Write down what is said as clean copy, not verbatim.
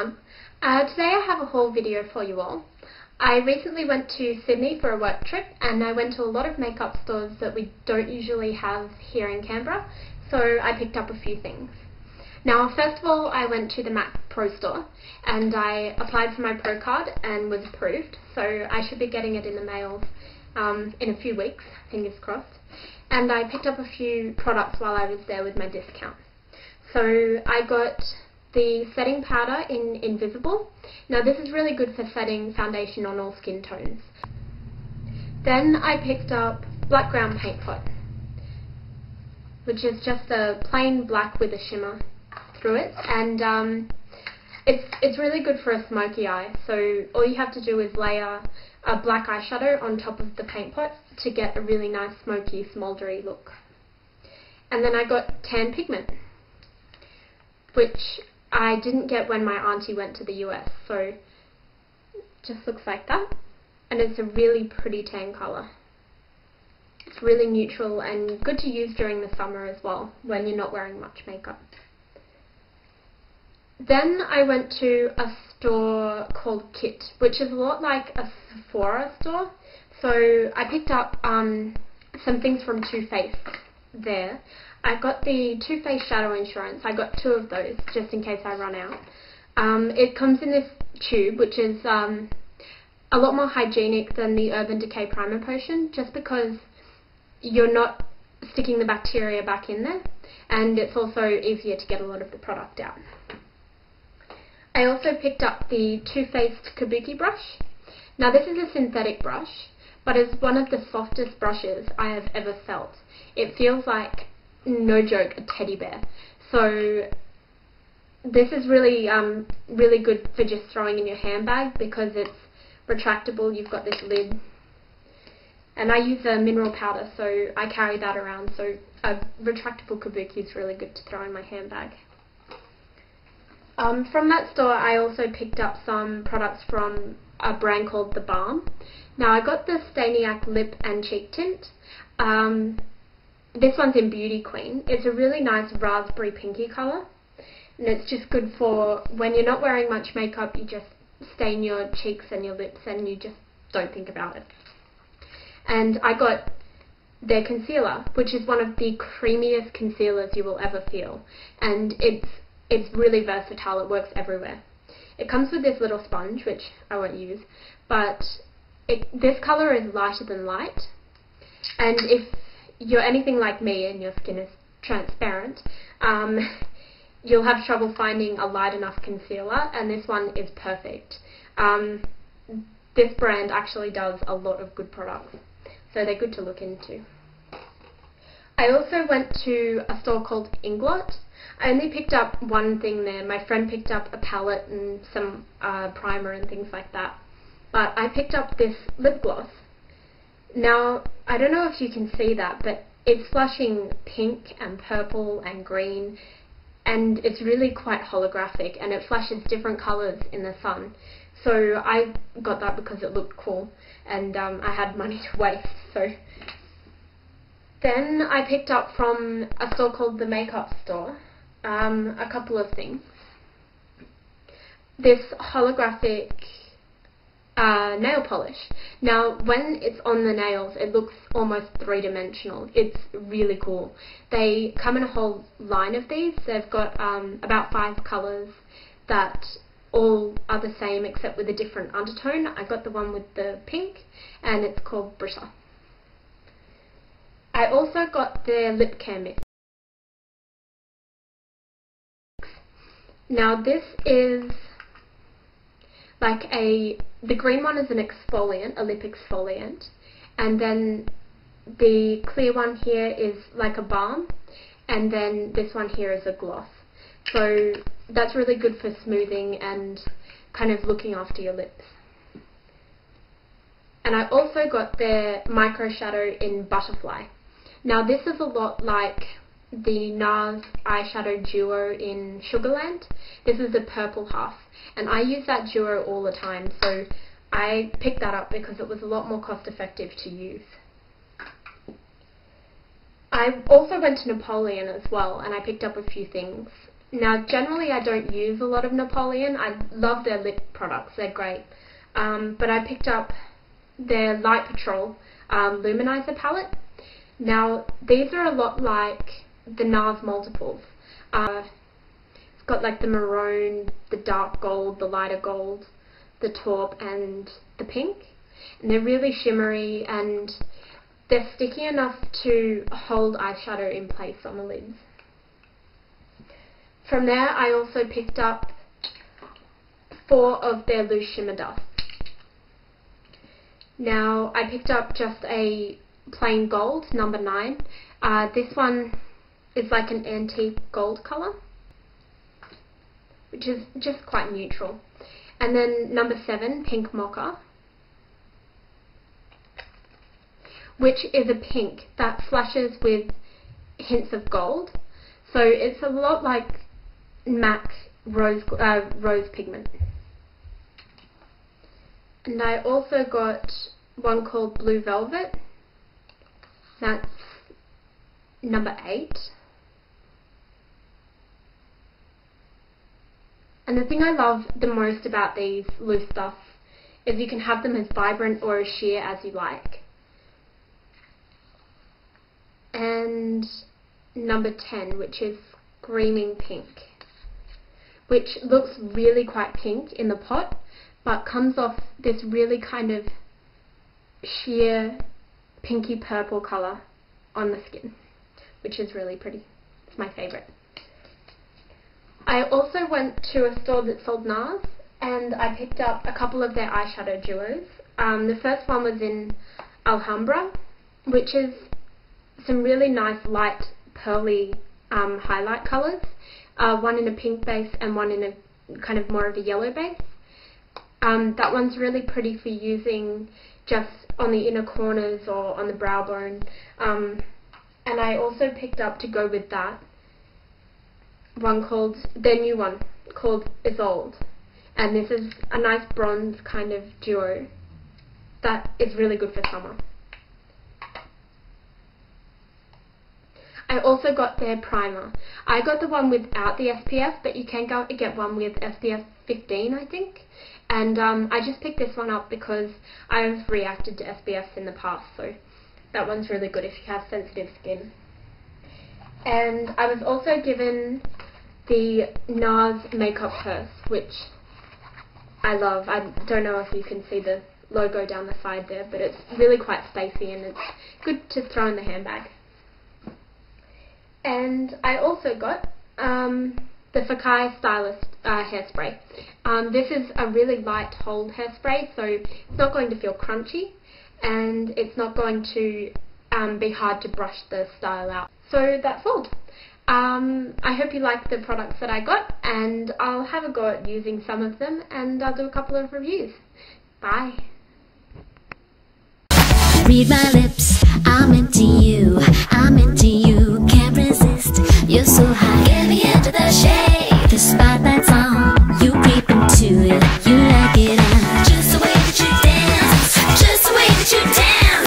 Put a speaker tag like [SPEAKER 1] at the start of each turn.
[SPEAKER 1] everyone. Today I have a haul video for you all. I recently went to Sydney for a work trip and I went to a lot of makeup stores that we don't usually have here in Canberra, so I picked up a few things. Now, first of all, I went to the Mac Pro store and I applied for my Pro card and was approved, so I should be getting it in the mail in a few weeks, fingers crossed. And I picked up a few products while I was there with my discount. So I got the setting powder in Invisible. Now this is really good for setting foundation on all skin tones. Then I picked up Blackground Paint Pot, which is just a plain black with a shimmer through it, and it's really good for a smoky eye. So all you have to do is layer a black eyeshadow on top of the paint pot to get a really nice smoky, smoldery look. And then I got tan pigment, which I didn't get when my auntie went to the US, so it just looks like that, and it's a really pretty tan colour. It's really neutral and good to use during the summer as well, when you're not wearing much makeup. Then I went to a store called Kit, which is a lot like a Sephora store, so I picked up some things from Too Faced there. I got the Too Faced Shadow Insurance. I got 2 of those just in case I run out. It comes in this tube, which is a lot more hygienic than the Urban Decay Primer Potion, just because you're not sticking the bacteria back in there, and it's also easier to get a lot of the product out. I also picked up the Too Faced Kabuki brush. Now this is a synthetic brush, but it's one of the softest brushes I have ever felt. It feels like, no joke, a teddy bear. So this is really really good for just throwing in your handbag because it's retractable. You've got this lid, and I use a mineral powder, so I carry that around, so a retractable kabuki is really good to throw in my handbag. From that store I also picked up some products from a brand called the Balm. Now I got the Stainiac lip and cheek tint. This one's in Beauty Queen. It's a really nice raspberry pinky colour, and it's just good for when you're not wearing much makeup. You just stain your cheeks and your lips and you just don't think about it. And I got their concealer, which is one of the creamiest concealers you will ever feel, and it's really versatile. It works everywhere. It comes with this little sponge, which I won't use, but this colour is lighter than light, and if you're anything like me and your skin is transparent, you'll have trouble finding a light enough concealer, and this one is perfect. This brand actually does a lot of good products, so they're good to look into. I also went to a store called Inglot. I only picked up one thing there. My friend picked up a palette and some primer and things like that, but I picked up this lip gloss. Now, I don't know if you can see that, but it's flashing pink and purple and green, and it's really quite holographic, and it flashes different colours in the sun. So I got that because it looked cool, and I had money to waste. So then I picked up from a store called the Makeup Store a couple of things. This holographic nail polish. Now when it's on the nails it looks almost 3-dimensional. It's really cool. They come in a whole line of these. They've got about 5 colours that all are the same except with a different undertone. I got the one with the pink, and it's called Britta. I also got their lip care mix. Now this is like the green one is an exfoliant, a lip exfoliant, and then the clear one here is like a balm, and then this one here is a gloss. So that's really good for smoothing and kind of looking after your lips. And I also got their Microshadow in Butterfly. Now this is a lot like the Nars eyeshadow duo in Sugarland. This is the purple half, and I use that duo all the time, so I picked that up because it was a lot more cost effective to use. I also went to Napoleon as well, and I picked up a few things. Now generally I don't use a lot of Napoleon. I love their lip products, they're great. But I picked up their Light Patrol luminizer palette. Now these are a lot like the Nars multiples. It's got like the maroon, the dark gold, the lighter gold, the taupe and the pink. And they're really shimmery and they're sticky enough to hold eyeshadow in place on the lids. From there I also picked up 4 of their loose shimmer dusts. Now I picked up just a plain gold, number 9. This one is like an antique gold colour, which is just quite neutral. And then number 7, pink mocha, which is a pink that flashes with hints of gold. So it's a lot like MAC rose pigment. And I also got one called Blue Velvet. That's number 8. And the thing I love the most about these loose stuffs is you can have them as vibrant or as sheer as you like. And number 10, which is Screaming Pink, which looks really quite pink in the pot, but comes off this really kind of sheer pinky purple colour on the skin, which is really pretty. It's my favourite. I also went to a store that sold Nars and I picked up a couple of their eyeshadow duos. The first one was in Alhambra, which is some really nice light pearly highlight colours, one in a pink base and one in a kind of more of a yellow base. That one's really pretty for using just on the inner corners or on the brow bone. And I also picked up, to go with that, their new one called Isolde. And this is a nice bronze kind of duo that is really good for summer. I also got their primer. I got the one without the SPF, but you can go get one with SPF 15, I think. And I just picked this one up because I've reacted to SPFs in the past, so that one's really good if you have sensitive skin. And I was also given the Nars makeup purse, which I love. I don't know if you can see the logo down the side there, but it's really quite spacey and it's good to throw in the handbag. And I also got the Fekkai Stylist hairspray. This is a really light hold hairspray, so it's not going to feel crunchy and it's not going to be hard to brush the style out. So that's all. I hope you like the products that I got, and I'll have a go at using some of them and I'll do a couple of reviews. Bye.
[SPEAKER 2] Read my lips, I'm into you.